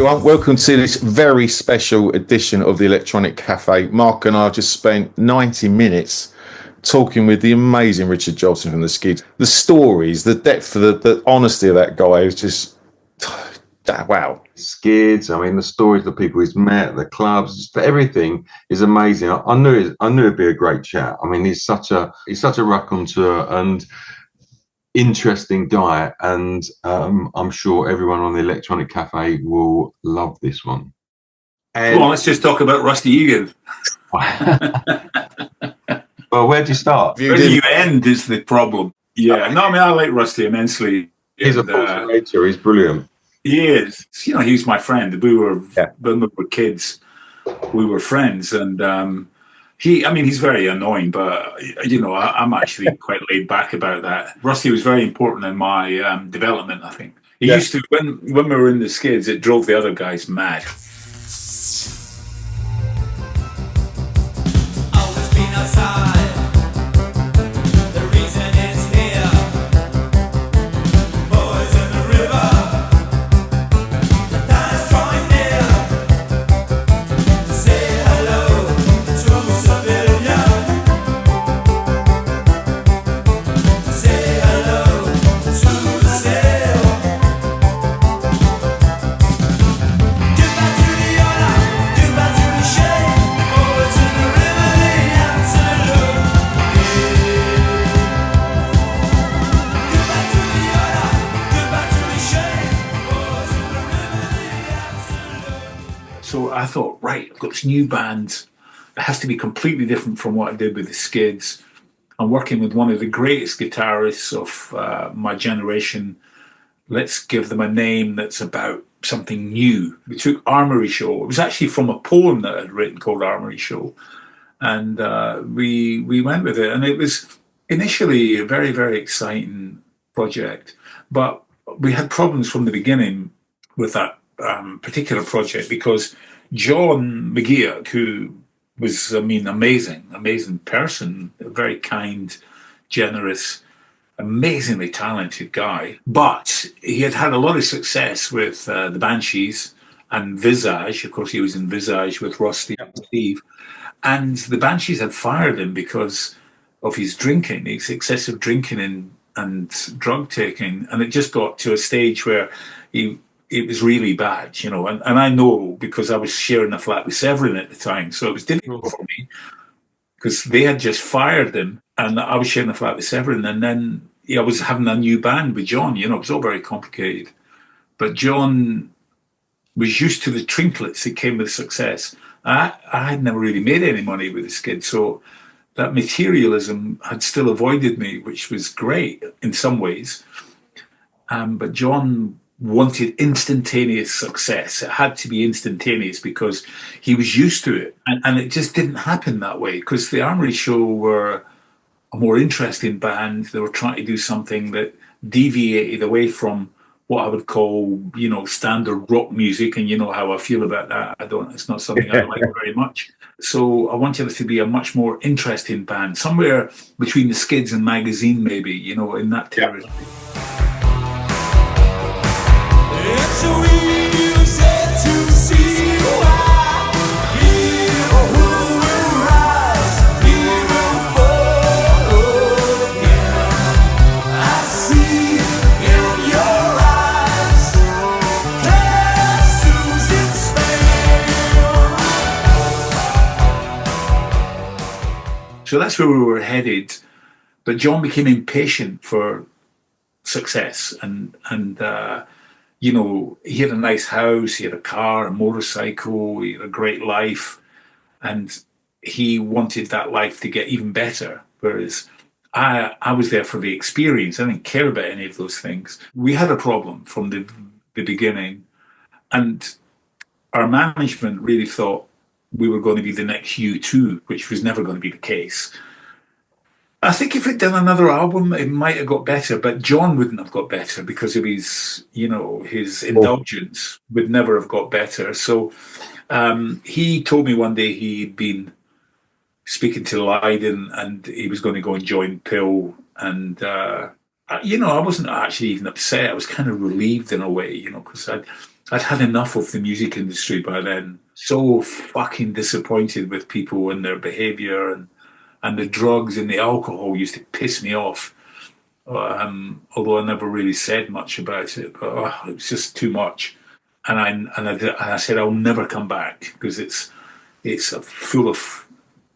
everyone, welcome to this very special edition of the Electronic Cafe. Mark and I just spent 90 minutes talking with the amazing Richard Jobson from the Skids. The stories, the depth, the honesty of that guy is just, wow. Skids, I mean, the stories, the people he's met, the clubs, just everything is amazing. I knew it'd be a great chat. I mean, he's such a raconteur and interesting guy, and I'm sure everyone on the Electronic Cafe will love this one. And come on, let's just talk about Rusty Egan. Well, where'd you start? Where do you end is the problem. Yeah, no, I mean, I like Rusty immensely. He's a force nature. He's brilliant. He is. You know, he was my friend. When we were kids, we were friends, and he's very annoying, but you know, I'm actually quite laid back about that. Rusty was very important in my development, I think. He used to, when we were in the Skids, it drove the other guys mad. Always been outside. So I thought, right, I've got this new band. It has to be completely different from what I did with the Skids. I'm working with one of the greatest guitarists of my generation. Let's give them a name that's about something new. We took Armoury Show. It was actually from a poem that I'd written called Armory Show. And we went with it. And it was initially a very, very exciting project. But we had problems from the beginning with that particular project, because John McGeoch, who was, amazing person, a very kind, generous, amazingly talented guy, but he had a lot of success with the Banshees and Visage. Of course, he was in Visage with Rusty and Steve, and the Banshees had fired him because of his drinking, his excessive drinking and drug taking, and it just got to a stage where it was really bad, you know, and I know because I was sharing a flat with Severin at the time, so it was difficult for me because they had just fired him and I was sharing a flat with Severin, and then I was having a new band with John, you know, it was all very complicated. But John was used to the trinkets that came with success. I had never really made any money with the Skids, so that materialism had still avoided me, which was great in some ways. But John wanted instantaneous success. It had to be instantaneous because he was used to it. And it just didn't happen that way, because the Armory Show were a more interesting band. They were trying to do something that deviated away from what I would call, you know, standard rock music. And you know how I feel about that. It's not something I like very much. So I wanted it to be a much more interesting band, somewhere between the Skids and Magazine, maybe, you know, in that territory. It's so easy to see why who will rise, he will fall again. I see in your eyes, there's Susan Spain. So that's where we were headed. But John became impatient for success, and you know, he had a nice house, he had a car, a motorcycle, he had a great life, and he wanted that life to get even better. Whereas I was there for the experience. I didn't care about any of those things. We had a problem from the beginning, and our management really thought we were going to be the next U2, which was never going to be the case. I think if we'd done another album, it might have got better, but John wouldn't have got better because of his, you know, his indulgence would never have got better. So he told me one day he'd been speaking to Lydon and he was going to go and join Pill. And, you know, I wasn't actually even upset. I was kind of relieved in a way, you know, because I'd had enough of the music industry by then. So fucking disappointed with people and their behaviour, and the drugs and the alcohol used to piss me off. Although I never really said much about it, but it was just too much. And I said I'll never come back because it's full of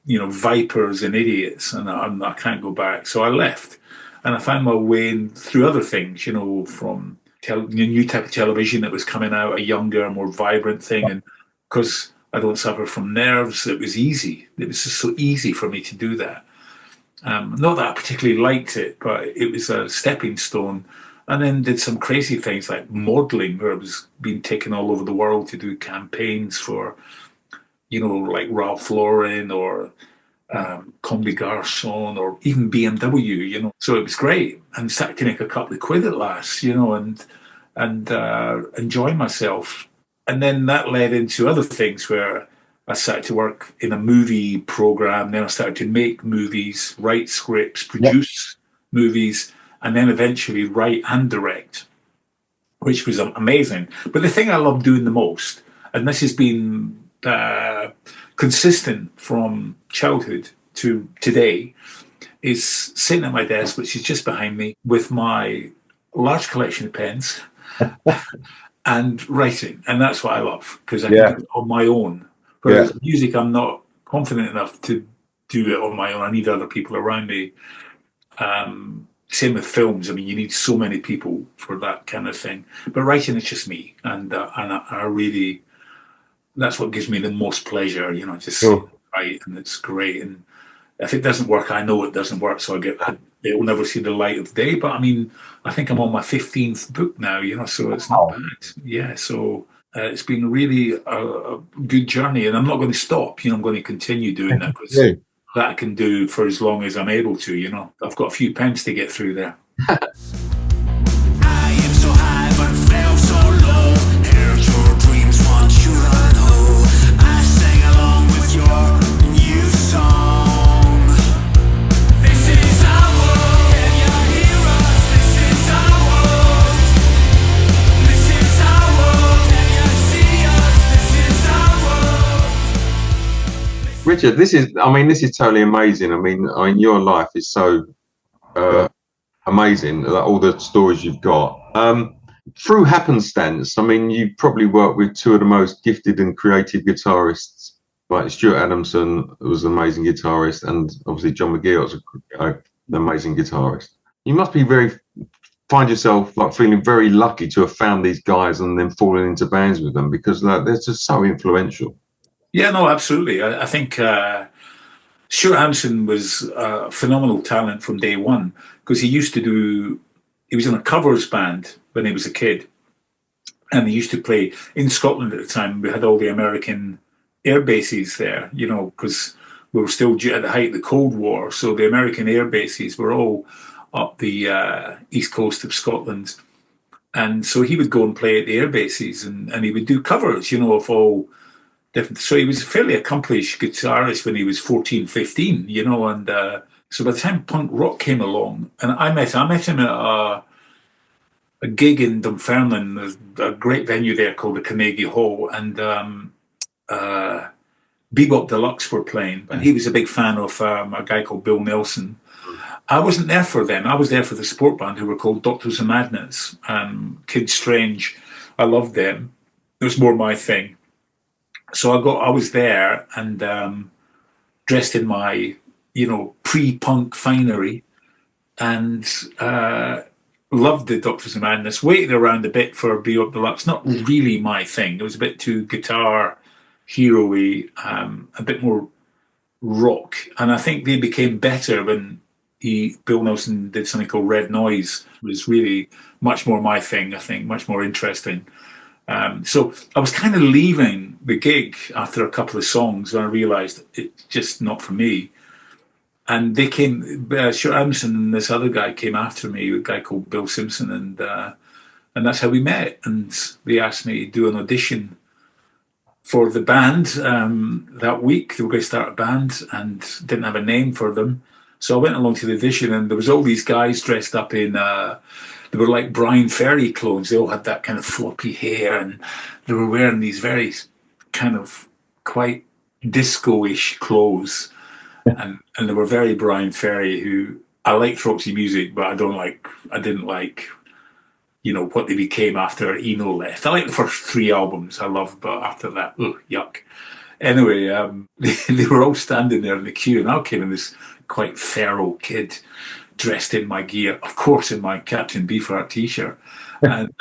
vipers and idiots, and I can't go back. So I left, and I found my way in through other things, from new type of television that was coming out, a younger, more vibrant thing, and because I don't suffer from nerves, it was easy. It was just so easy for me to do that. Not that I particularly liked it, but it was a stepping stone. And then did some crazy things like modelling, where I was being taken all over the world to do campaigns for, like Ralph Lauren or Comme des Garçons or even BMW, So it was great, and started to make a couple of quid at last, and enjoy myself. And then that led into other things where I started to work in a movie program. Then I started to make movies, write scripts, produce movies, and then eventually write and direct, which was amazing. But the thing I love doing the most, and this has been consistent from childhood to today, is sitting at my desk, which is just behind me, with my large collection of pens and writing. And that's what I love, because I can do it on my own. Whereas music, I'm not confident enough to do it on my own. I need other people around me. Same with films. I mean, you need so many people for that kind of thing. But writing, it's just me, and I really, that's what gives me the most pleasure. Just write, and it's great. And if it doesn't work, I know it doesn't work, so it will never see the light of day. But I mean, I think I'm on my 15th book now. So it's not bad. Yeah. So. It's been really a good journey, and I'm not going to stop. I'm going to continue doing that, because that I can do for as long as I'm able to. I've got a few pens to get through there. I am so high but fell so low. Heard your dreams, want you to know. I sang along with your new song. This is our world. Can you hear us? This is our world. This is our world. Can you see us? This is our world. Richard, this is totally amazing. I mean, your life is so amazing, all the stories you've got. Through happenstance, you probably worked with two of the most gifted and creative guitarists, like Stuart Adamson, who was an amazing guitarist, and obviously John McGeoch was an amazing guitarist. You must be find yourself like feeling very lucky to have found these guys and then fallen into bands with them, because they're just so influential. Yeah, no, absolutely. I think Stuart Adamson was a phenomenal talent from day one, because he was in a covers band when he was a kid, and he used to play in Scotland at the time. We had all the American air bases there, because we were still at the height of the Cold War, so the American air bases were all up the east coast of Scotland, and so he would go and play at the air bases, and he would do covers, of all different. So he was a fairly accomplished guitarist when he was 14, 15, and so by the time punk rock came along, and I met him at a gig in Dunfermline. There's a great venue there called the Carnegie Hall, and Bebop Deluxe were playing, and he was a big fan of a guy called Bill Nelson. I wasn't there for them. I was there for the support band, who were called Doctors of Madness, Kid Strange. I loved them. It was more my thing. So I was there, and dressed in my, pre-punk finery, and loved the Doctors of Madness. Waited around a bit for Bebop Deluxe. Not really my thing. It was a bit too guitar hero-y, a bit more rock. And I think they became better when Bill Nelson did something called Red Noise. It was really much more my thing, I think, much more interesting. So I was kind of leaving the gig after a couple of songs when I realised it's just not for me. And they came, Stuart Adamson and this other guy came after me, a guy called Bill Simpson, and that's how we met. And they asked me to do an audition for the band that week. They were going to start a band and didn't have a name for them. So I went along to the audition, and there was all these guys dressed up in they were like Brian Ferry clones. They all had that kind of floppy hair, and they were wearing these very kind of quite disco-ish clothes, and they were very Brian Ferry. Who I liked Roxy Music, but I didn't like, what they became after Eno left. I liked the first 3 albums I loved, but after that, yuck. Anyway, they were all standing there in the queue, and I came in, this quite feral kid dressed in my gear, of course, in my Captain Beefheart t-shirt, and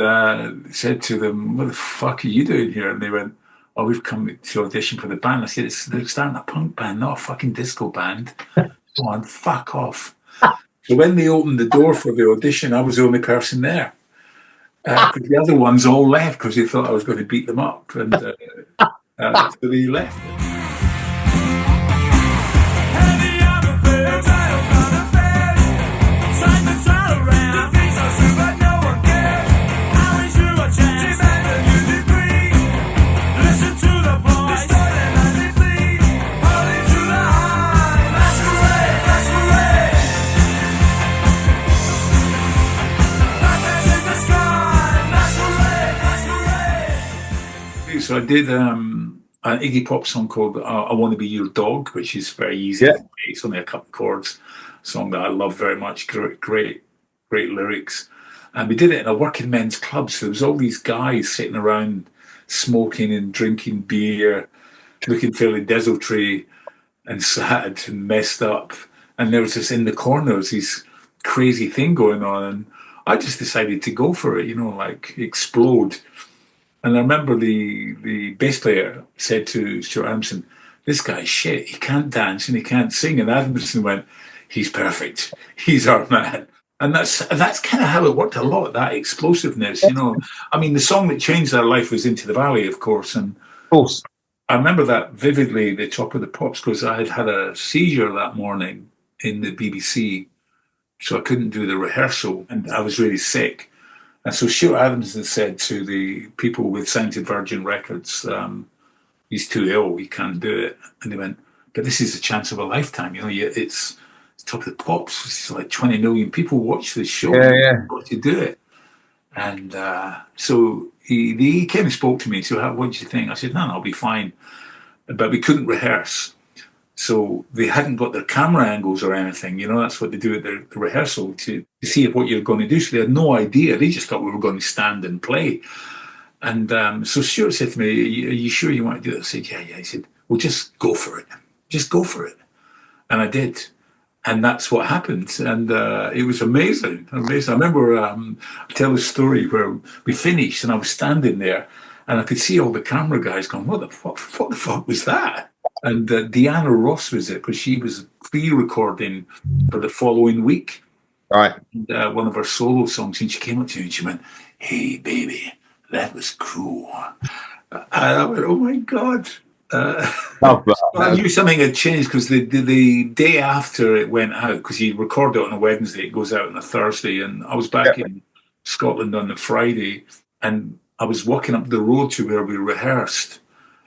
said to them, "What the fuck are you doing here?" And they went, "Oh, we've come to audition for the band." I said, "They're starting a punk band, not a fucking disco band. Come on, fuck off." So when they opened the door for the audition, I was the only person there. Because the other ones all left because they thought I was going to beat them up, and so they left. So I did an Iggy Pop song called "I Want to Be Your Dog," which is very easy. Yeah. It's only a couple of chords. A song that I love very much. Great lyrics. And we did it in a working men's club. So there was all these guys sitting around smoking and drinking beer, looking fairly desultory and sad and messed up. And there was this in the corners, this crazy thing going on. And I just decided to go for it, explode. And I remember the bass player said to Stuart Adamson, "This guy's shit. He can't dance and he can't sing." And Adamson went, "He's perfect. He's our man." And that's kind of how it worked a lot, that explosiveness, I mean, the song that changed our life was "Into the Valley," of course. And Of course. I remember that vividly, the Top of the Pops, because I had had a seizure that morning in the BBC. So I couldn't do the rehearsal and I was really sick. And so Stuart Adamson said to the people with signed to Virgin Records, "He's too ill, he can't do it." And they went, "But this is the chance of a lifetime. It's Top of the Pops. It's like 20 million people watch this show. You've got to do it." And so he came and spoke to me. So, "What do you think?" I said, "No, I'll be fine." But we couldn't rehearse. So they hadn't got their camera angles or anything. That's what they do at the rehearsal to see what you're going to do. So they had no idea. They just thought we were going to stand and play. And so Stuart said to me, "Are you sure you want to do it?" I said, yeah. He said, "Well, just go for it. Just go for it." And I did. And that's what happened. And it was amazing. I remember I tell a story where we finished and I was standing there and I could see all the camera guys going, what the fuck was that? And Deanna Ross was it, because she was pre-recording for the following week. Right. And, one of her solo songs, and she came up to me and she went, "Hey, baby, that was cool." And I went, "Oh my God." I knew something had changed because the day after it went out, because you record it on a Wednesday, it goes out on a Thursday, and I was back in Scotland on the Friday, and I was walking up the road to where we rehearsed,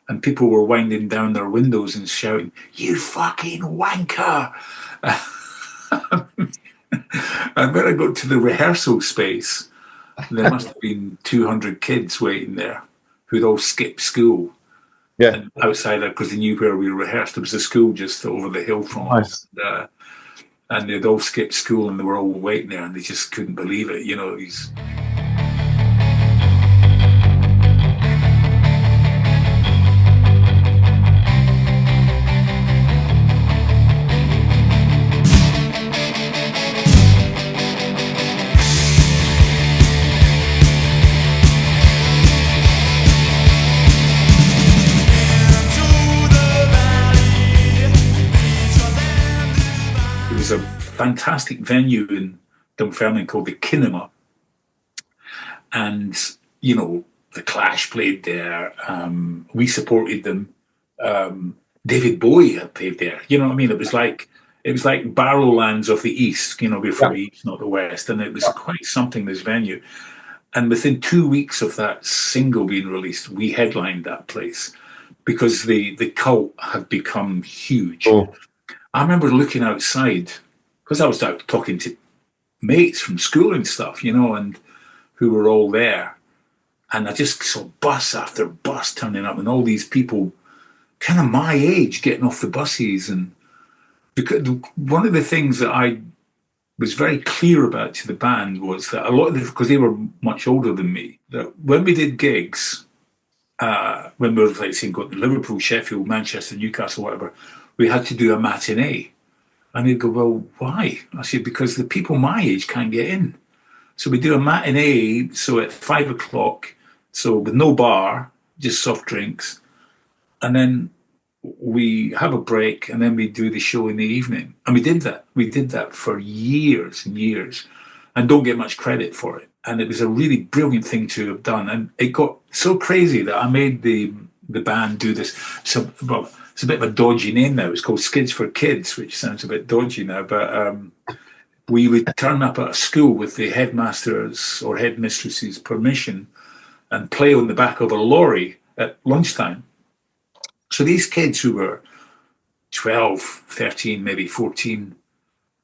and people were winding down their windows and shouting, "You fucking wanker!" And when I got to the rehearsal space, there must have been 200 kids waiting there who'd all skipped school. Yeah. And outside there, because they knew where we rehearsed. There was a school just over the hill from us. And they'd all skipped school and they were all waiting there and they just couldn't believe it. These... a fantastic venue in Dunfermline called the Kinema, and the Clash played there. We supported them. David Bowie had played there. You know what I mean? It was like Barrowlands of the East. We're from the East, not the West, and it was quite something. This venue, and within 2 weeks of that single being released, we headlined that place because the cult had become huge. I remember looking outside, because I was out talking to mates from school and stuff, and who were all there. And I just saw bus after bus turning up, and all these people kind of my age getting off the buses. And because one of the things that I was very clear about to the band was that a lot of them, because they were much older than me, that when we did gigs, when we were, like, saying, going to Liverpool, Sheffield, Manchester, Newcastle, whatever, we had to do a matinee. And they'd go, well, why? I said, because the people my age can't get in. So we do a matinee, so at 5 o'clock, so with no bar, just soft drinks. And then we have a break, and then we do the show in the evening. And we did that. We did that for years and years, and don't get much credit for it. And it was a really brilliant thing to have done. And it got so crazy that I made the band do this. So, well, it's a bit of a dodgy name now. It's called Skids for Kids, which sounds a bit dodgy now. But we would turn up at a school with the headmaster's or headmistress's permission and play on the back of a lorry at lunchtime. So these kids who were 12, 13, maybe 14,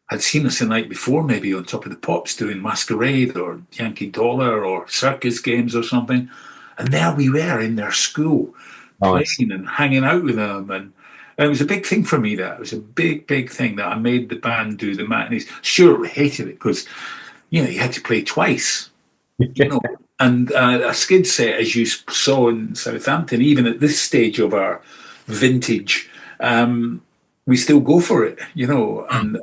had seen us the night before, maybe on Top of the Pops doing Masquerade or Yankee Dollar or circus games or something. And there we were in their school, playing and hanging out with them. And it was a big thing for me, that. It was a big, big thing that I made the band do the matinees. Stuart hated it because, you had to play twice, And a skid set, as you saw in Southampton, even at this stage of our vintage, we still go for it, And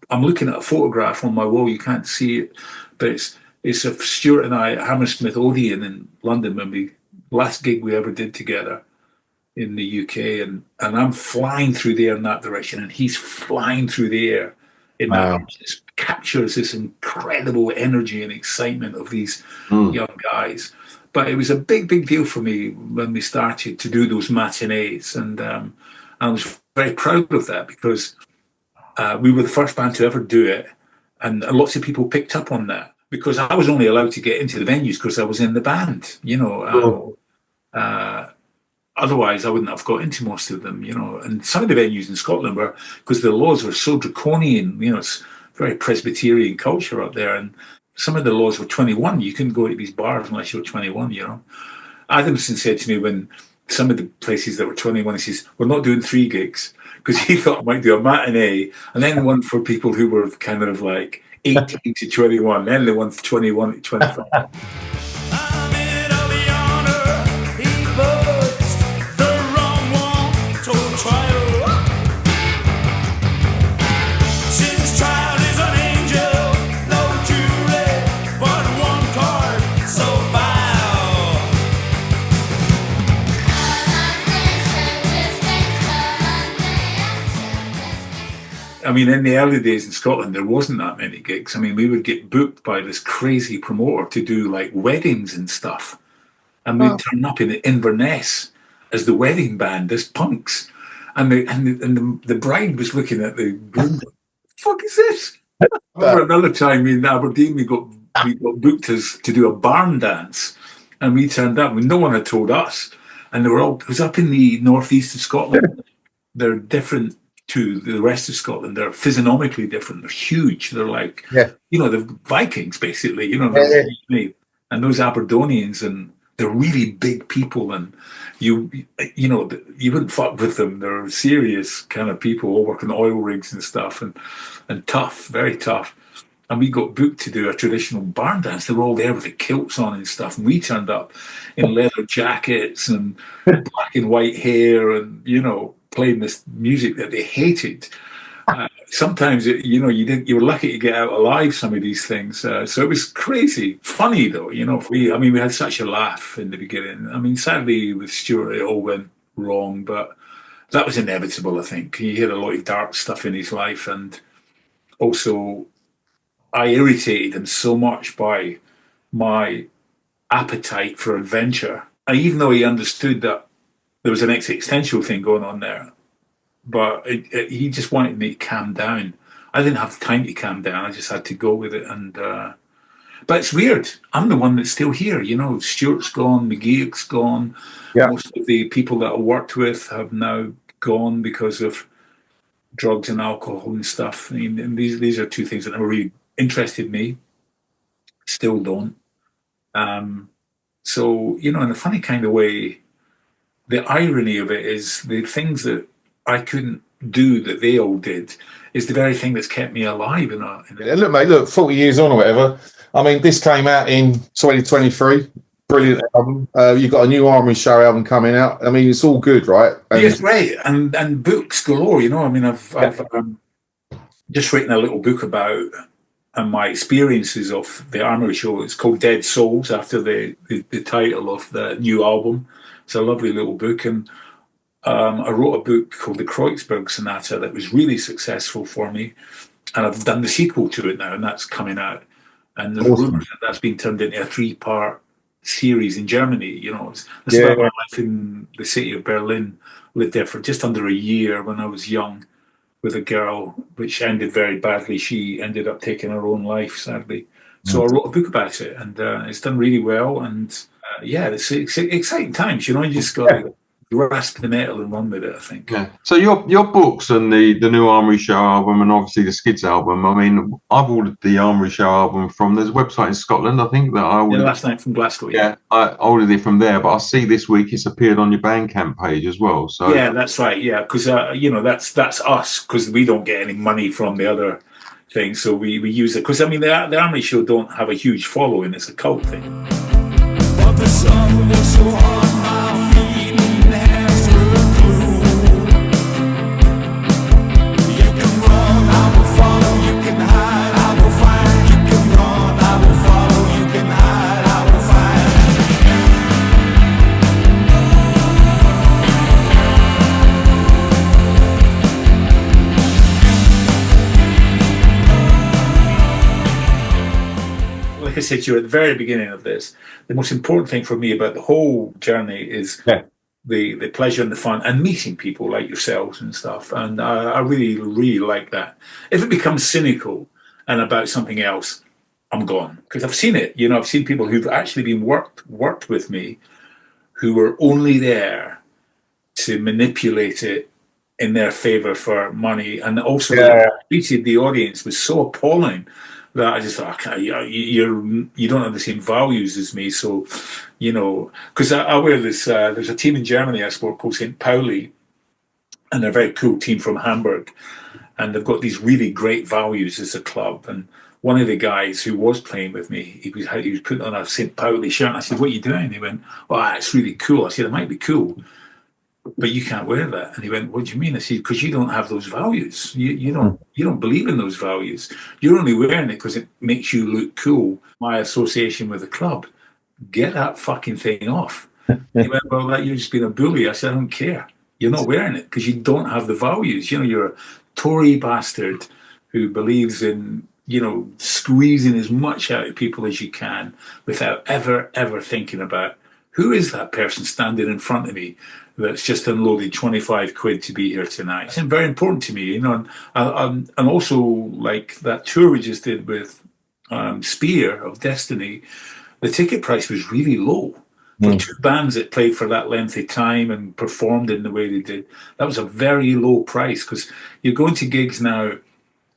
I'm looking at a photograph on my wall. You can't see it, but it's of Stuart and I at Hammersmith Odeon in London when we last gig we ever did together in the UK, and I'm flying through the air in that direction, and he's flying through the air in that. It captures this incredible energy and excitement of these young guys. But it was a big, big deal for me when we started to do those matinees, and I was very proud of that because we were the first band to ever do it, and lots of people picked up on that because I was only allowed to get into the venues because I was in the band, Otherwise, I wouldn't have got into most of them, And some of the venues in Scotland were, because the laws were so draconian, it's very Presbyterian culture up there, and some of the laws were 21. You couldn't go to these bars unless you were 21, Adamson said to me when some of the places that were 21, he says, we're not doing 3 gigs, because he thought I might do a matinee, and then one for people who were kind of like 18 to 21, then the one for 21 to 25. I mean, in the early days in Scotland, there wasn't that many gigs. I mean, we would get booked by this crazy promoter to do like weddings and stuff. And we'd turn up in Inverness as the wedding band, as punks. And the bride was looking at the groom, what the fuck is this? I remember another time in Aberdeen, we got booked to do a barn dance. And we turned up, and no one had told us. And it was up in the northeast of Scotland. They're different to the rest of Scotland. They're physiognomically different. They're huge. They're like, the Vikings, basically, and those Aberdonians, and they're really big people, and you wouldn't fuck with them. They're serious kind of people, all working oil rigs and stuff, and tough, very tough. And we got booked to do a traditional barn dance. They were all there with the kilts on and stuff, and we turned up in leather jackets and black and white hair, and playing this music that they hated. Sometimes, you were lucky to get out alive, some of these things. So it was crazy. Funny, though, we had such a laugh in the beginning. I mean, sadly, with Stuart, it all went wrong, but that was inevitable, I think. He had a lot of dark stuff in his life, and also I irritated him so much by my appetite for adventure. And even though he understood that there was an existential thing going on there, but he just wanted me to calm down. I didn't have time to calm down. I just had to go with it. And but it's weird. I'm the one that's still here. Stuart's gone, McGeoch's gone. Yeah. Most of the people that I worked with have now gone because of drugs and alcohol and stuff. I mean, and these are two things that never really interested me, still don't. So, in a funny kind of way, the irony of it is the things that I couldn't do that they all did is the very thing that's kept me alive. Look, mate, 40 years on or whatever. I mean, this came out in 2023. Brilliant album. You've got a new Armory Show album coming out. I mean, it's all good, right? Yes, right. And books galore, I mean, I've just written a little book about my experiences of the Armory Show. It's called Dead Souls, after the title of the new album. It's a lovely little book. And I wrote a book called The Kreuzberg Sonata that was really successful for me. And I've done the sequel to it now, and that's coming out. And there's rumors that that's been turned into a 3-part series in Germany. It's about my life in the city of Berlin. Lived there for just under a year when I was young, with a girl, which ended very badly. She ended up taking her own life, sadly. So I wrote a book about it, and it's done really well. And it's exciting times. You just got to grasp the nettle and run with it, I think. Yeah. So your books and the new Armory Show album, and obviously the Skids album. I mean, I've ordered the Armory Show album from, there's a website in Scotland, I think, that I ordered. Last night from Glasgow. Yeah, I ordered it from there, but I see this week it's appeared on your Bandcamp page as well. So yeah, that's right. Yeah, because that's us, because we don't get any money from the other thing, so we use it. Because I mean, the Armory Show don't have a huge following; it's a cult thing. But the sun was so hot, my feet and hands were glued. You can run, I will follow. You can hide, I will find. You can run, I will follow. You can hide, I will find. Like I said to you at the very beginning of this, the most important thing for me about the whole journey is the pleasure and the fun and meeting people like yourselves and stuff. And I really, really like that. If it becomes cynical and about something else, I'm gone. Because I've seen it. I've seen people who've actually been worked with me who were only there to manipulate it in their favor for money. And also treated the audience was so appalling that I just thought, okay, you don't have the same values as me. So, because I wear this, there's a team in Germany I support called St. Pauli, and they're a very cool team from Hamburg. And they've got these really great values as a club. And one of the guys who was playing with me, he was putting on a St. Pauli shirt. And I said, "What are you doing?" He went, "Oh, it's really cool." I said, "It might be cool, but you can't wear that." And he went, "What do you mean?" I said, "Because you don't have those values. You don't believe in those values. You're only wearing it because it makes you look cool." My association with the club, get that fucking thing off. He went, "Well, you're just being a bully." I said, "I don't care. You're not wearing it because you don't have the values. You're a Tory bastard who believes in, squeezing as much out of people as you can without ever thinking about who is that person standing in front of me that's just unloaded 25 quid to be here tonight." It's very important to me, and also like that tour we just did with Spear of Destiny, the ticket price was really low. For two bands that played for that length of time and performed in the way they did, that was a very low price, because you're going to gigs now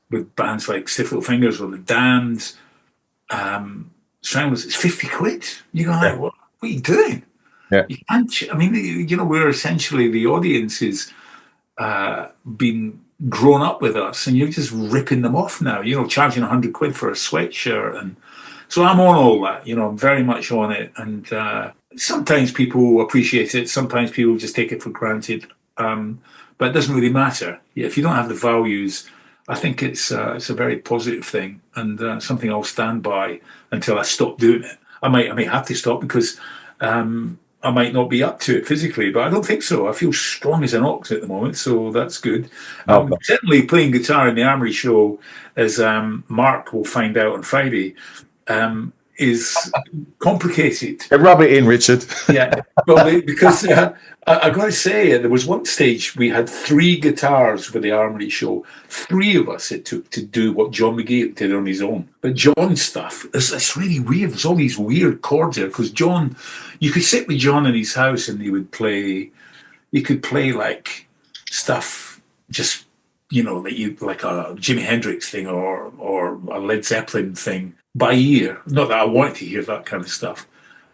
with bands like Stiff Little Fingers or The Damned, Stranglers, it's 50 quid. You go, like, what are you doing? Yeah. You can't, I mean, we're essentially, the audience is been grown up with us, and you're just ripping them off now, charging 100 quid for a sweatshirt. And so I'm on all that, I'm very much on it. And sometimes people appreciate it, sometimes people just take it for granted. But it doesn't really matter. If you don't have the values, I think it's a very positive thing, and something I'll stand by until I stop doing it. I may have to stop because I might not be up to it physically, but I don't think so. I feel strong as an ox at the moment, so that's good. Certainly playing guitar in the Armory Show, as Mark will find out on Friday, is complicated. Rub it in, Richard. Yeah, well, because I got to say, there was one stage we had 3 guitars for the Armory Show. 3 of us it took to do what John McGeoch did on his own. But John's stuff, it's really weird. There's all these weird chords there, because John, you could sit with John in his house and he would play, you could play like stuff just like a Jimi Hendrix thing or a Led Zeppelin thing by ear. Not that I wanted to hear that kind of stuff.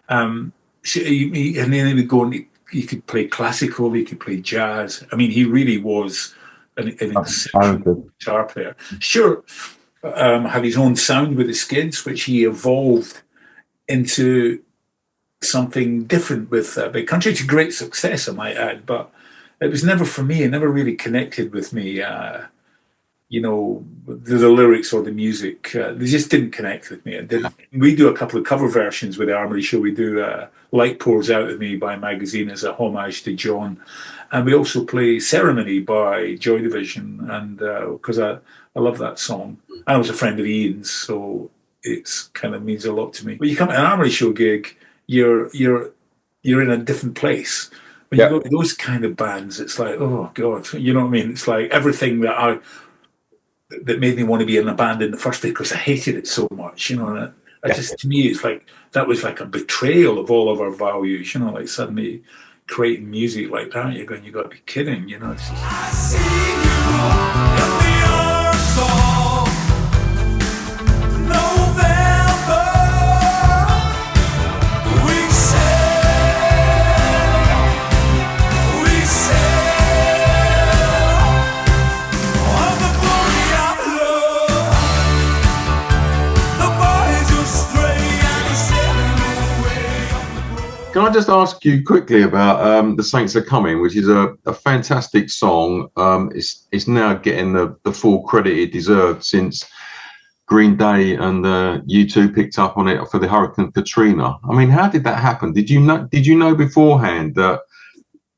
And then he would go and he could play classical, he could play jazz. I mean, he really was an exceptional guitar player. Sure, had his own sound with the Skids, which he evolved into something different with Big Country, to great success, I might add. But it was never for me. It never really connected with me. The lyrics or the music, they just didn't connect with me. It didn't. We do a couple of cover versions with the Armory Show. We do Light Pours Out of Me by Magazine as a homage to John. And we also play Ceremony by Joy Division, and because I love that song. I was a friend of Ian's, so it's kind of means a lot to me. When you come to an Armory Show gig, you're in a different place. When you go to those kind of bands, it's like, oh God, you know what I mean? It's like everything that made me want to be in a band in the first place, because I hated it so much, and just, to me, it's like, that was like a betrayal of all of our values, like suddenly creating music like that, you're going, you got to be kidding, it's just... I see you in the arms of November. We sail on the glory of love. The boys are stray and are sailing away on the glory. Can I just ask you quickly about The Saints Are Coming, which is a fantastic song. It's now getting the full credit it deserved since Green Day and U2 picked up on it for the Hurricane Katrina. I mean, how did that happen? Did you know beforehand that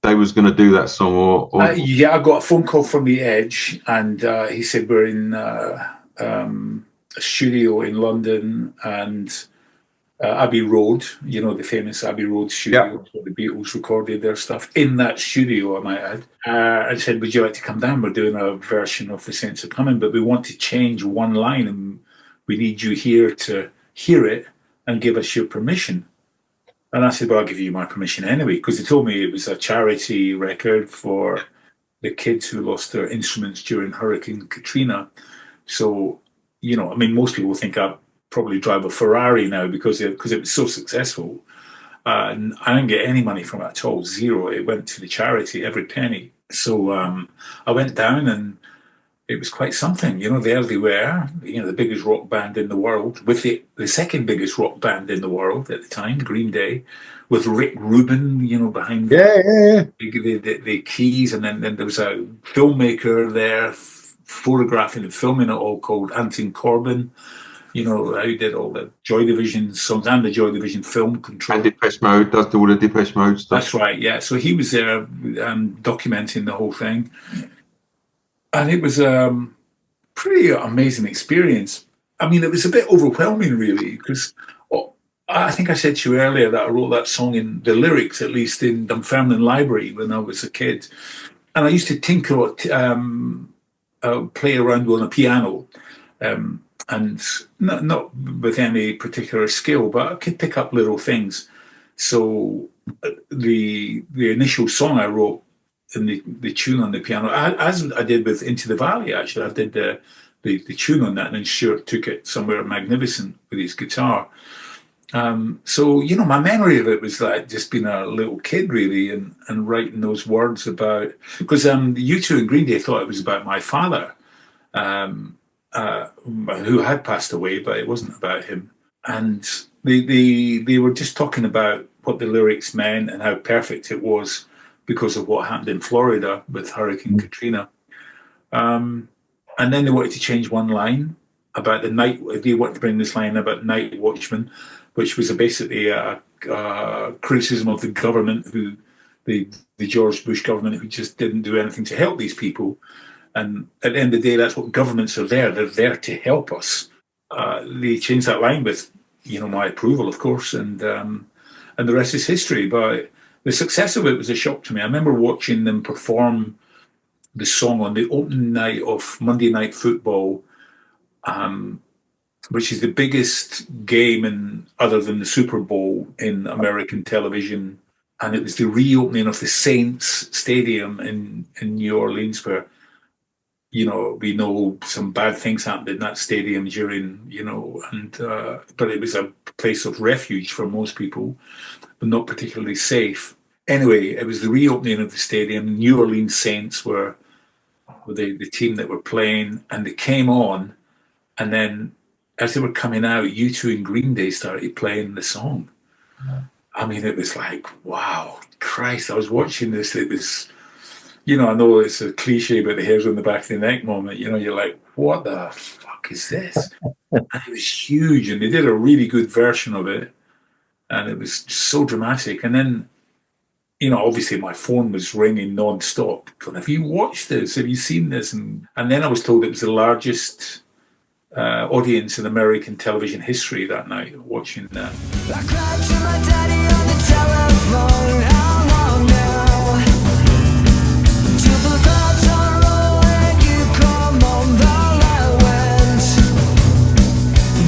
they was going to do that song? Or... yeah, I got a phone call from The Edge, and he said we're in a studio in London, and Abbey Road, the famous Abbey Road studio where the Beatles recorded their stuff, in that studio, I might add. I said, would you like to come down? We're doing a version of The Saints Are Coming, but we want to change one line, and we need you here to hear it and give us your permission. And I said, well, I'll give you my permission anyway, because they told me it was a charity record for the kids who lost their instruments during Hurricane Katrina. So, most people think I probably drive a Ferrari now because it was so successful. And I didn't get any money from it at all, zero. It went to the charity, every penny. So I went down, and it was quite something. There they were, the biggest rock band in the world, with the second biggest rock band in the world at the time, Green Day, with Rick Rubin, behind the keys. And then there was a filmmaker there photographing and filming it all, called Anton Corbin. Who did all the Joy Division songs and the Joy Division film control. And Depeche Mode, does all the Depeche Mode stuff. That's right, yeah. So he was there documenting the whole thing. And it was a pretty amazing experience. I mean, it was a bit overwhelming, really, because I think I said to you earlier that I wrote that song, in the lyrics, at least, in Dunfermline Library when I was a kid. And I used to tinker, play around on a piano. And not with any particular skill, but I could pick up little things. So the initial song I wrote, in the tune on the piano, as I did with Into the Valley, actually, I did the tune on that, and then Stuart took it somewhere magnificent with his guitar. So, my memory of it was like just being a little kid, really, and writing those words about, because U2 and Green Day thought it was about my father, who had passed away, but it wasn't about him. And they were just talking about what the lyrics meant and how perfect it was because of what happened in Florida with Hurricane Katrina. And then they wanted to change one line about the night. They wanted to bring this line about night watchmen, which was basically a criticism of the government, the George Bush government, who just didn't do anything to help these people. And at the end of the day, that's what governments are there. They're there to help us. They changed that line with, my approval, of course, and the rest is history. But the success of it was a shock to me. I remember watching them perform the song on the opening night of Monday Night Football, which is the biggest game other than the Super Bowl in American television. And it was the reopening of the Saints Stadium in New Orleans, where we know some bad things happened in that stadium during, but it was a place of refuge for most people, but not particularly safe. Anyway, it was the reopening of the stadium. New Orleans Saints were the team that were playing, and they came on, and then as they were coming out, U2 and Green Day started playing the song. I mean, it was like, wow, Christ, I was watching this. It was, I know it's a cliche about the hairs on the back of the neck moment. You're like, what the fuck is this? And it was huge, and they did a really good version of it, and it was so dramatic. And then, obviously my phone was ringing non-stop. Have you watched this? Have you seen this? And then I was told it was the largest audience in American television history that night watching that. I cried to my daddy on the telephone. How long now? Till the lights are on and you come on, while I went.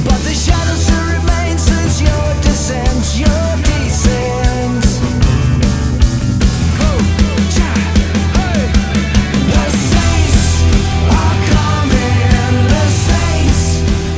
But the shadows still remain since your descent, your descent. Oh, yeah, hey. The saints are coming, the saints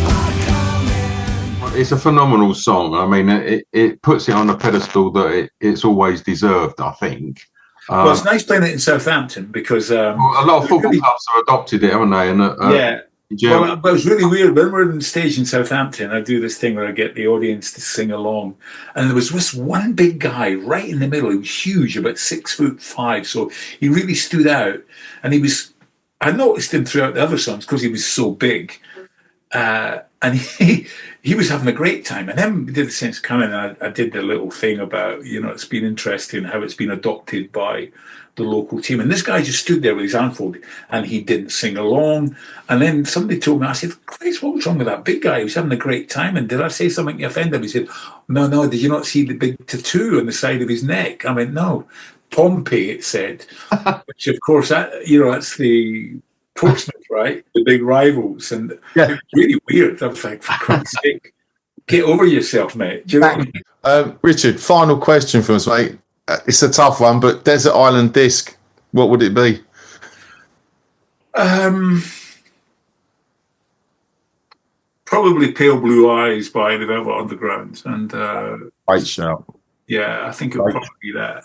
are coming. It's a phenomenal song. I mean, it puts it on a pedestal that it's always deserved, I think. Well, it's nice playing it in Southampton because a lot of football clubs have adopted it, haven't they? And yeah. Well, but it was really weird. When we're on stage in Southampton, I do this thing where I get the audience to sing along. And there was this one big guy right in the middle. He was huge, about 6'5". So he really stood out. And I noticed him throughout the other songs because he was so big. And he was having a great time. And then we did the Saints Coming, and I did the little thing about, it's been interesting how it's been adopted by the local team. And this guy just stood there with his arm folded, and he didn't sing along. And then somebody told me, I said, Christ, what was wrong with that big guy? He was having a great time. And did I say something to offend him? He said, no, did you not see the big tattoo on the side of his neck? I went, no. Pompey, it said. Which, of course, that's the Portsmouth, right? The big rivals. And it was really weird. I was like, for Christ's sake, get over yourself, mate. Do you know what I mean? Richard, final question from us, mate. It's a tough one, but Desert Island Disc, what would it be? Probably Pale Blue Eyes by the Velvet Underground. And Great shout. yeah, I think it would probably be that.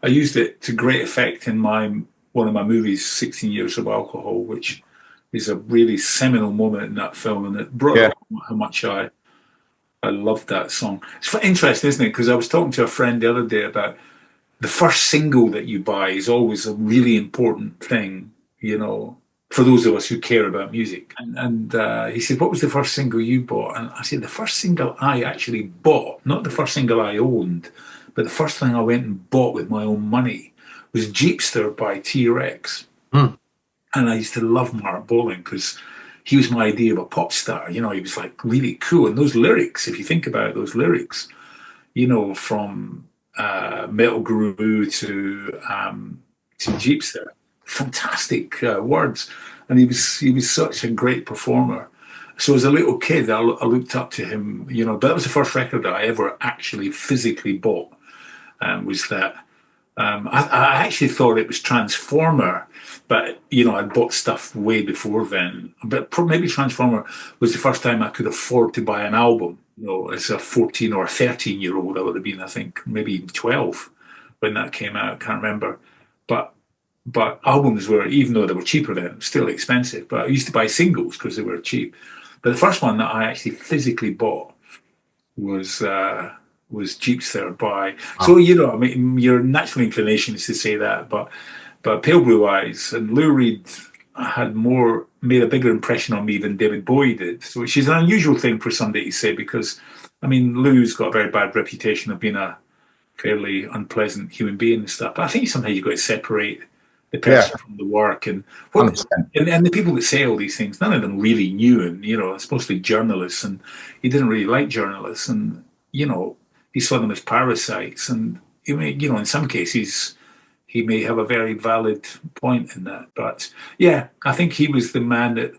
I used it to great effect in one of my movies, 16 Years of Alcohol, which is a really seminal moment in that film, and it brought up how much I loved that song. It's interesting, isn't it? Because I was talking to a friend the other day about the first single that you buy is always a really important thing, for those of us who care about music. And he said, what was the first single you bought? And I said, the first single I actually bought, not the first single I owned, but the first thing I went and bought with my own money was Jeepster by T-Rex. And I used to love Mark Bolan because he was my idea of a pop star. He was like really cool. And those lyrics, if you think about those lyrics, from Metal Guru to Jeepster, fantastic words. And he was such a great performer. So as a little kid, I looked up to him, but that was the first record that I ever actually physically bought, was that. I actually thought it was Transformer, but, I'd bought stuff way before then. But maybe Transformer was the first time I could afford to buy an album. As a 14 or 13-year-old, I would have been, I think, maybe even 12 when that came out. I can't remember. But albums were, even though they were cheaper then, still expensive. But I used to buy singles because they were cheap. But the first one that I actually physically bought was Jeepster by. So your natural inclination is to say that, but Pale Blue Eyes and Lou Reed made a bigger impression on me than David Bowie did, which is an unusual thing for somebody to say because, Lou's got a very bad reputation of being a fairly unpleasant human being and stuff. But I think sometimes you've got to separate the person from the work, and the people that say all these things, none of them really knew him. It's mostly journalists, and he didn't really like journalists, and he saw them as parasites, and in some cases he may have a very valid point in that. But I think he was the man that.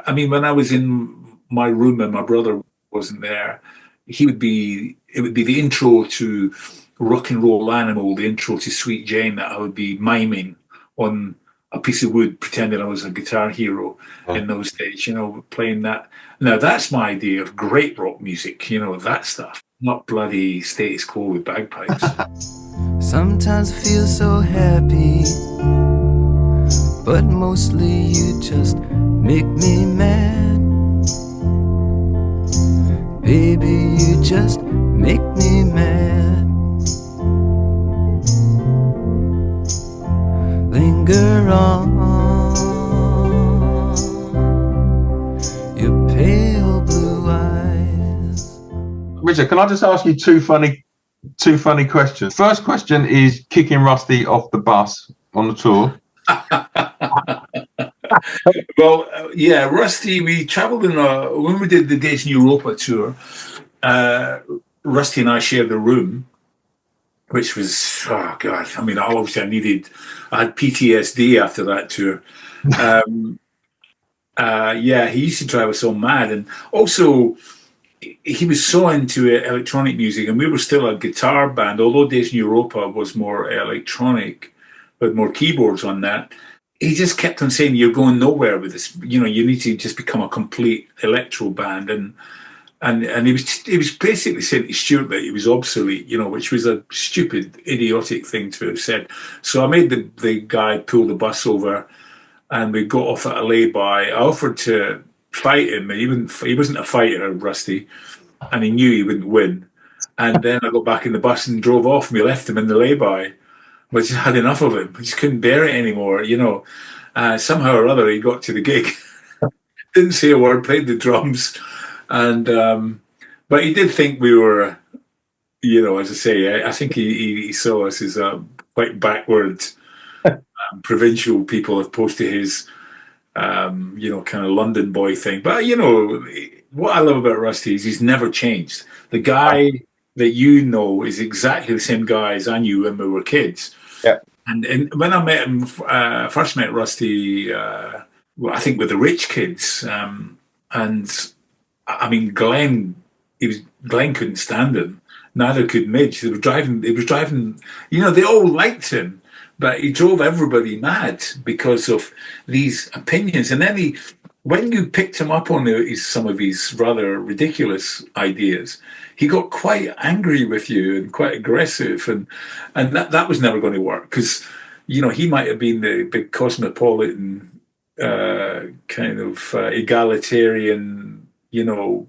When I was in my room and my brother wasn't there, it would be the intro to Rock and Roll Animal, the intro to Sweet Jane that I would be miming on a piece of wood pretending I was a guitar hero in those days, playing that. Now, that's my idea of great rock music, that stuff, not bloody status quo with bagpipes. Sometimes I feel so happy, but mostly you just make me mad. Baby, you just make me mad. Linger on, your pale blue eyes. Richard, can I just ask you two funny questions? First question is kicking Rusty off the bus on the tour. Well, yeah, Rusty, we travelled when we did the Days in Europa tour, Rusty and I shared a room, which was, oh God, I mean, obviously I had PTSD after that tour. Yeah, he used to drive us all mad. And also, he was so into electronic music, and we were still a guitar band, although Days in Europa was more electronic, with more keyboards on that. He just kept on saying, "You're going nowhere with this. You need to just become a complete electro band." And he was basically saying to Stuart that he was obsolete, which was a stupid, idiotic thing to have said. So I made the guy pull the bus over, and we got off at a lay-by. I offered to fight him, and he wasn't a fighter, Rusty, and he knew he wouldn't win. And then I got back in the bus and drove off, and we left him in the lay-by. I just had enough of him. I just couldn't bear it anymore, Somehow or other, he got to the gig. Didn't say a word, played the drums. And but he did think we were, as I say, I think he saw us as quite backward provincial people as opposed to his, kind of London boy thing. But, what I love about Rusty is he's never changed. The guy that is exactly the same guy as I knew when we were kids. Yeah. And when I met him, first met Rusty, I think with the Rich Kids, and I mean, Glenn couldn't stand him. Neither could Midge. They were driving. They all liked him, but he drove everybody mad because of these opinions. And then when you picked him up on some of his rather ridiculous ideas, he got quite angry with you and quite aggressive, and that was never going to work because, he might have been the big cosmopolitan kind of egalitarian,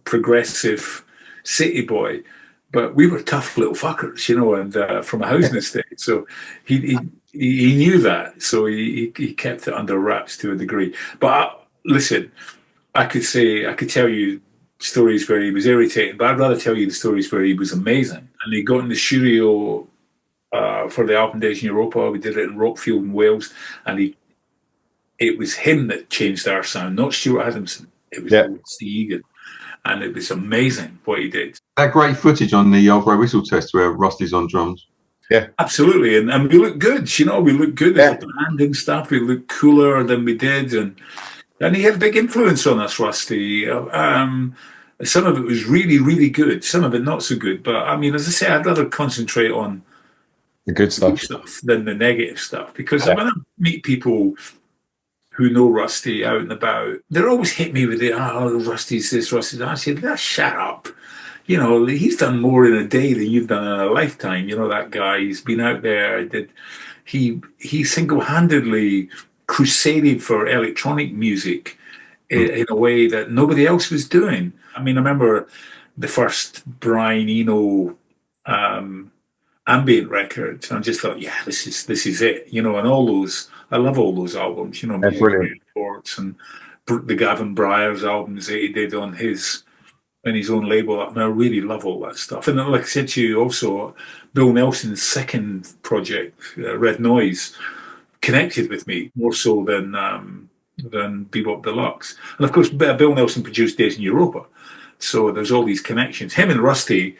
progressive city boy, but we were tough little fuckers, and from a housing estate. So he knew that, so he kept it under wraps to a degree. But listen, I could tell you stories where he was irritating, but I'd rather tell you the stories where he was amazing. And he got in the studio for the album Days in Europa. We did it in Rockfield in Wales, and it was him that changed our sound, not Stuart Adamson. It was Rusty Egan. And it was amazing what he did. That great footage on the Armory Whistle test where Rusty's on drums. Yeah, absolutely. And we look good, we look good as a band and stuff. We look cooler than we did. And he had a big influence on us, Rusty. Some of it was really, really good. Some of it not so good. But I mean, as I say, I'd rather concentrate on the good stuff than the negative stuff. Because when I meet people who know Rusty out and about, they always hit me with Rusty's this, Rusty's that. I said, shut up. He's done more in a day than you've done in a lifetime. That guy, he's been out there. He single-handedly crusaded for electronic music in a way that nobody else was doing. I mean, I remember the first Brian Eno ambient record, and I just thought, this is it. And all those, I love all those albums. Music Reports and the Gavin Bryars albums that he did on his own label. I mean, I really love all that stuff. And like I said to you, also Bill Nelson's second project, Red Noise, connected with me more so than Bebop Deluxe. And of course, Bill Nelson produced Days in Europa, so there's all these connections. Him and Rusty,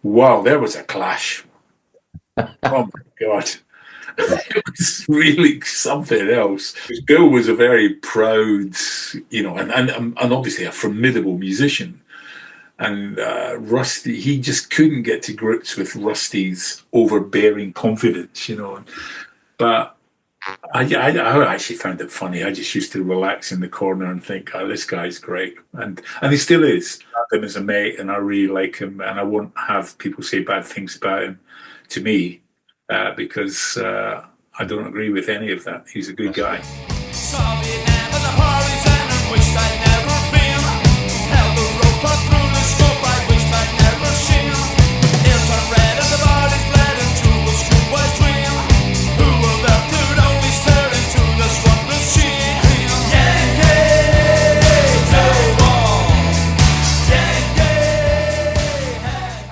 wow, there was a clash. Oh my God. It was really something else. Bill was a very proud, and obviously a formidable musician. And Rusty, he just couldn't get to grips with Rusty's overbearing confidence, But I actually found it funny. I just used to relax in the corner and think, "Oh, this guy's great," and he still is. I have him as a mate, and I really like him, and I won't have people say bad things about him to me because I don't agree with any of that. He's a good guy.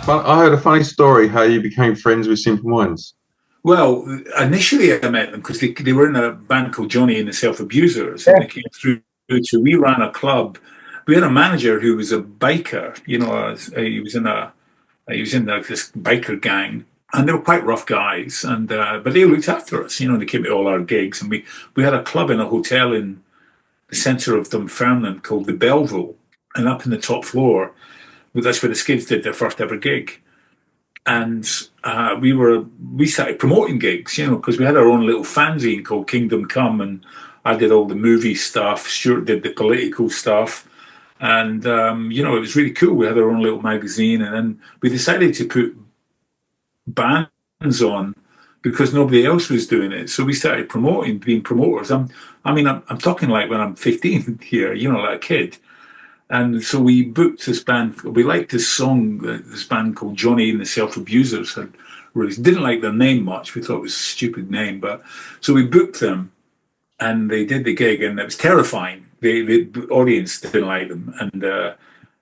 But I heard a funny story how you became friends with Simple Minds. Well, initially I met them because they were in a band called Johnny and the Self-Abusers, and they came through. So we ran a club. We had a manager who was a biker. You know, he was in this biker gang, and they were quite rough guys. And but they looked after us. You know, they came to all our gigs, and we had a club in a hotel in the centre of Dunfermline called the Belleville, and up in the top floor. That's where the Skids did their first ever gig, and we started promoting gigs, you know, because we had our own little fanzine called Kingdom Come, and I did all the movie stuff. Stuart did the political stuff, and you know, it was really cool. We had our own little magazine, and then we decided to put bands on because nobody else was doing it. So we started being promoters. I'm talking like when I'm 15 here, you know, like a kid. And so we booked this band. We liked this song, this band called Johnny and the Self-Abusers had released. Didn't like their name much. We thought it was a stupid name. But so we booked them and they did the gig, and it was terrifying. The audience didn't like them, and the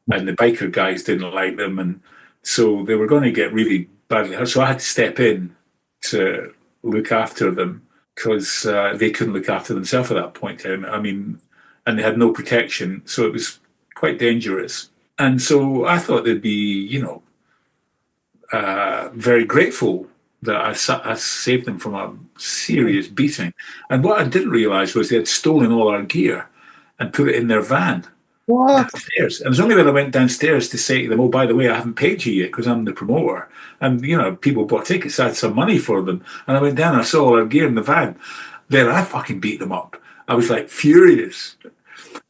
biker guys didn't like them. And so they were going to get really badly hurt. So I had to step in to look after them because they couldn't look after themselves at that point. I mean, and they had no protection. So it was quite dangerous. And so I thought they'd be, you know, very grateful that I saved them from a serious beating. And what I didn't realise was they had stolen all our gear and put it in their van. What? Downstairs. And it was only when I went downstairs to say to them, "Oh, by the way, I haven't paid you yet because I'm the promoter." And, you know, people bought tickets. I had some money for them. And I went down and I saw all our gear in the van. Then I fucking beat them up. I was like furious.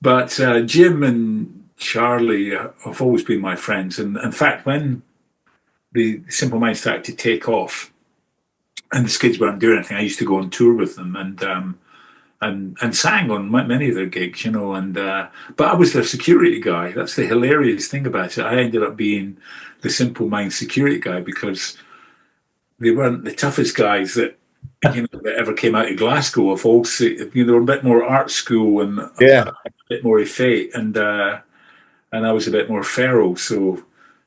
But Jim and Charlie have always been my friends. And in fact, when the Simple Minds started to take off and the Skids weren't doing anything, I used to go on tour with them and sang on many of their gigs, you know. And but I was their security guy. That's the hilarious thing about it. I ended up being the Simple Minds security guy because they weren't the toughest guys that, you know, that ever came out of Glasgow. Of all, you know, they were a bit more art school and a bit more effete, and I was a bit more feral. So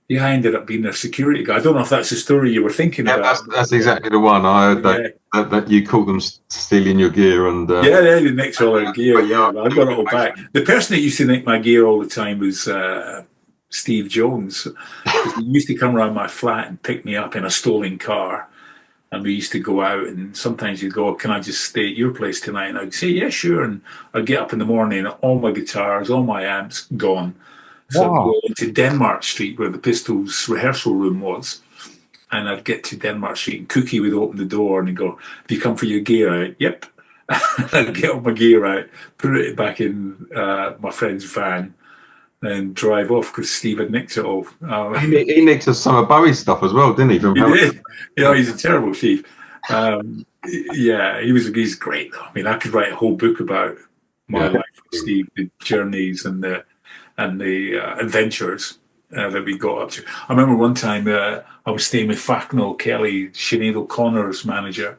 yeah, I ended up being their security guy. I don't know if that's the story you were thinking about. That's exactly the one. I heard that you caught them stealing your gear, and they nicked all our gear. But I got it all back. The person that used to nick my gear all the time was Steve Jones. He used to come around my flat and pick me up in a stolen car. And we used to go out, and sometimes he'd go, "Can I just stay at your place tonight?" And I'd say, "Yeah, sure." And I'd get up in the morning, all my guitars, all my amps gone. So I'd go into Denmark Street where the Pistols rehearsal room was. And I'd get to Denmark Street and Cookie would open the door and he'd go, "Have you come for your gear out?" "Yep." I'd get all my gear out, put it back in my friend's van and drive off because Steve had nicked it all. He nicked us some of Bowie's stuff as well, didn't he? He did. Yeah, he's a terrible thief. He's great though. I mean, I could write a whole book about my life with Steve, the journeys and the adventures that we got up to. I remember one time I was staying with Facknell Kelly, Sinead O'Connor's manager,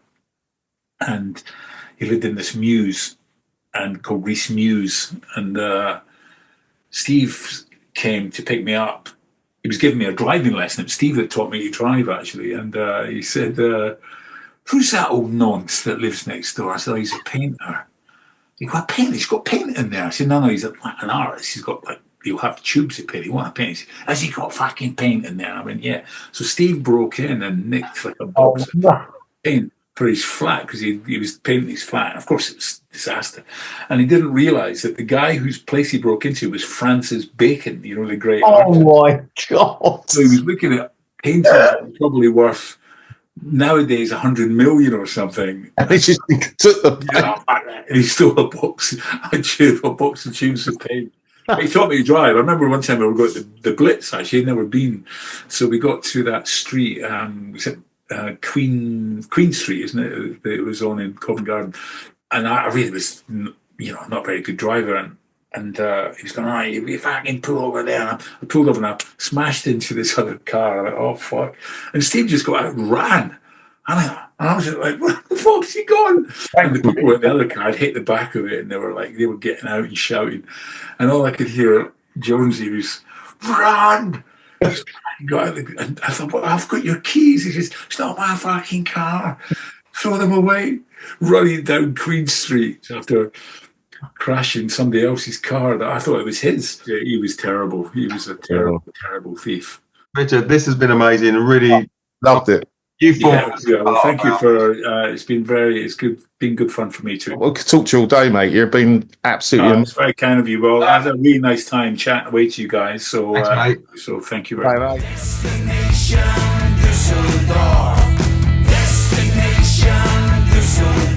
and he lived in this mews and called Reese Mews, and Steve came to pick me up. He was giving me a driving lesson. It was Steve that taught me to drive, actually, and he said, "Who's that old nonce that lives next door?" I said, "Oh, he's a painter." He goes, "Paint? He's got paint in there." I said, "No, he's an artist. He's got he'll have tubes of paint. He won't have paint." He said, "Has he got fucking paint in there?" I went, "Yeah." So Steve broke in and nicked like a box of paint for his flat because he was painting his flat. And of course, it was a disaster. And he didn't realise that the guy whose place he broke into was Francis Bacon, you know, the great artist. My God. So he was looking at paintings that were probably worth nowadays 100 million or something. And he just took the And he stole a box of tubes of paint. He taught me to drive. I remember one time we were going to the Blitz, actually. I'd never been. So we got to that street, Queen Street, isn't it? It was on in Covent Garden. And I really was, not a very good driver. And he was going, all right, if I can pull over there. And I pulled over and I smashed into this other car. I went, oh, fuck. And Steve just got out and ran. And I was just like, where the fuck's he gone? And the people in the other car had hit the back of it and they were getting out and shouting. And all I could hear, Jonesy was, run! And I thought, well, I've got your keys. He says, it's not my fucking car. Throw them away. Running down Queen Street after crashing somebody else's car that I thought it was his. Yeah, he was terrible. He was a terrible, terrible thief. Richard, this has been amazing. Really loved it. Well, thank you for it's been good fun for me too. Well, I could talk to you all day, mate. You've been absolutely it's very kind of you. Well, I had a really nice time chatting away to you guys. So so thank you very much. Destination Düsseldorf. Destination Düsseldorf.